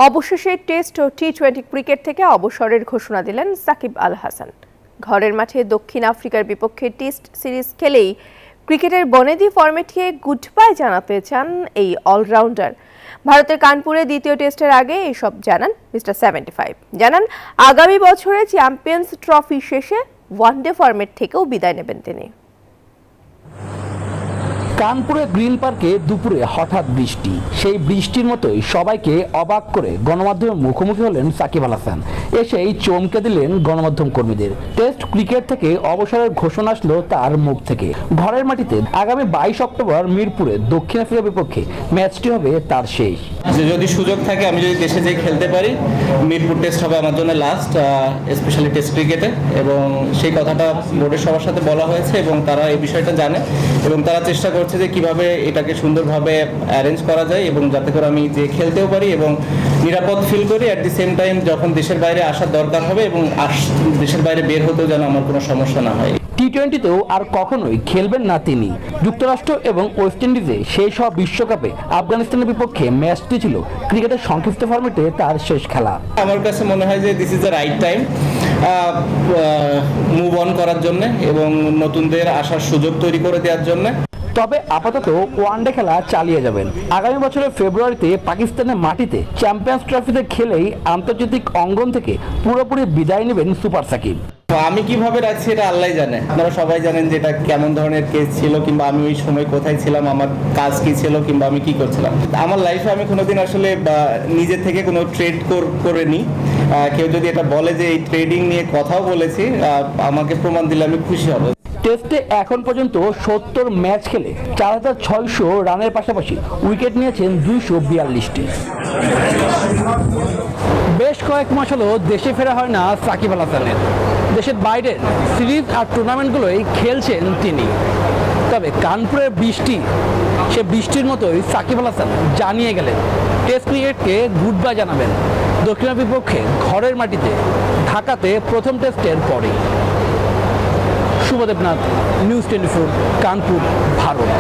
অবশেষে টেস্ট ও টি-20 ক্রিকেট থেকে অবসরের ঘোষণা দিলেন সাকিব আল হাসান। ঘরের মাঠে দক্ষিণ আফ্রিকার বিপক্ষে টেস্ট সিরিজ খেলেই ক্রিকেটের বনেদি ফরম্যাটকে গুড বাই জানাতে চান এই অলরাউন্ডার। ভারতের কানপুরে দ্বিতীয় টেস্টের আগে এসব জানান মিস্টার 75। জানান আগামী বছরে চ্যাম্পিয়ন্স ট্রফি শেষে ওয়ানডে ফরম্যাট থেকেও বিদায় নেবেন তিনি। কানপুরে গ্রিন পার্কে দুপুরে হঠাৎ বৃষ্টি, সেই বৃষ্টির মতোই সবাইকে অবাক করে গণমাধ্যমের মুখোমুখি হলেন সাকিব আল হাসান। এসেই চমকে দিলেন গণমাধ্যম কর্মীদের। টেস্ট ক্রিকেট থেকে অবসরের ঘোষণা আসলো তার মুখ থেকে। ঘরের মাটিতে আগামী 22 অক্টোবর মিরপুরে দক্ষিণ আফ্রিকার বিপক্ষে ম্যাচটি হবে তার শেষ। যদি সুযোগ থাকে, আমি যদি দেশে যেয়ে খেলতে পারি, মিরপুর টেস্ট হবে আমার জন্য লাস্ট, স্পেশালি টেস্ট ক্রিকেটে। এবং সেই কথাটা বোর্ডের সবার সাথে বলা হয়েছে এবং তারা এই বিষয়টা জানে এবং তারা চেষ্টা করছে যে কিভাবে এটাকে সুন্দরভাবে অ্যারেঞ্জ করা যায় এবং যাতে করে আমি যে খেলতেও পারি এবং নিরাপদ ফিল করি। অ্যাট দি সেম টাইম যখন দেশের বাইরে আসার দরকার হবে এবং দেশের বাইরে বের হতেও যেন আমার কোনো সমস্যা না হয়। টি-20তেও আর কখনোই খেলবেন না তিনি। যুক্তরাষ্ট্র এবং ওয়েস্ট ইন্ডিজে শেষ হওয়া বিশ্বকাপে আফগানিস্তানের বিপক্ষে ম্যাচটি ছিল ক্রিকেটের সংক্ষিপ্ত ফরম্যাটে তার শেষ খেলা। আমার কাছে মনে হয় যে this is the right time move on করার জন্য এবং নতুনদের আসার সুযোগ তৈরি করে দেওয়ার জন্য। তবে আপাতত ওয়ানডে খেলা চালিয়ে যাবেন। আগামী বছরের ফেব্রুয়ারিতে পাকিস্তানের মাটিতে চ্যাম্পিয়ন্স ট্রফিতে খেলেই আন্তর্জাতিক অঙ্গন থেকে পুরোপুরি বিদায় নেবেন সুপার সাকিব। আমি কিভাবে রাখছি এটা আল্লাহ জানে। আপনারা সবাই জানেন যে এটা কেমন ধরনের কেস ছিল কিংবা আমি ওই সময় কোথায় ছিলাম, আমার কাজ কি ছিল কিংবা আমি কি করছিলাম। আমার লাইফে আমি কোনোদিন আসলে নিজে থেকে কোনো ট্রেড করিনি। কেউ যদি এটা বলে যে এই ট্রেডিং নিয়ে কথাও বলেছি, আমাকে প্রমাণ দিলে আমি খুশি হব। টেস্টে এখন পর্যন্ত 70 ম্যাচ খেলে 4600 রানের পাশাপাশি উইকেট নিয়েছেন 242টি। বেশ কয়েক মাস হলো দেশে ফেরা হয় না সাকিব আল হাসানের। দেশের বাইরের সিরিজ আর টুর্নামেন্টগুলোই খেলছেন তিনি। তবে কানপুরের বৃষ্টি, সে বৃষ্টির মতোই সাকিব আল হাসান জানিয়ে গেলেন টেস্ট ক্রিকেটকে গুড বাই জানাবেন দক্ষিণ আফ্রিকার বিপক্ষে ঘরের মাটিতে ঢাকাতে প্রথম টেস্টের পরে। শুভদেবনাথ, নিউজ 24, কানপুর, ভারত।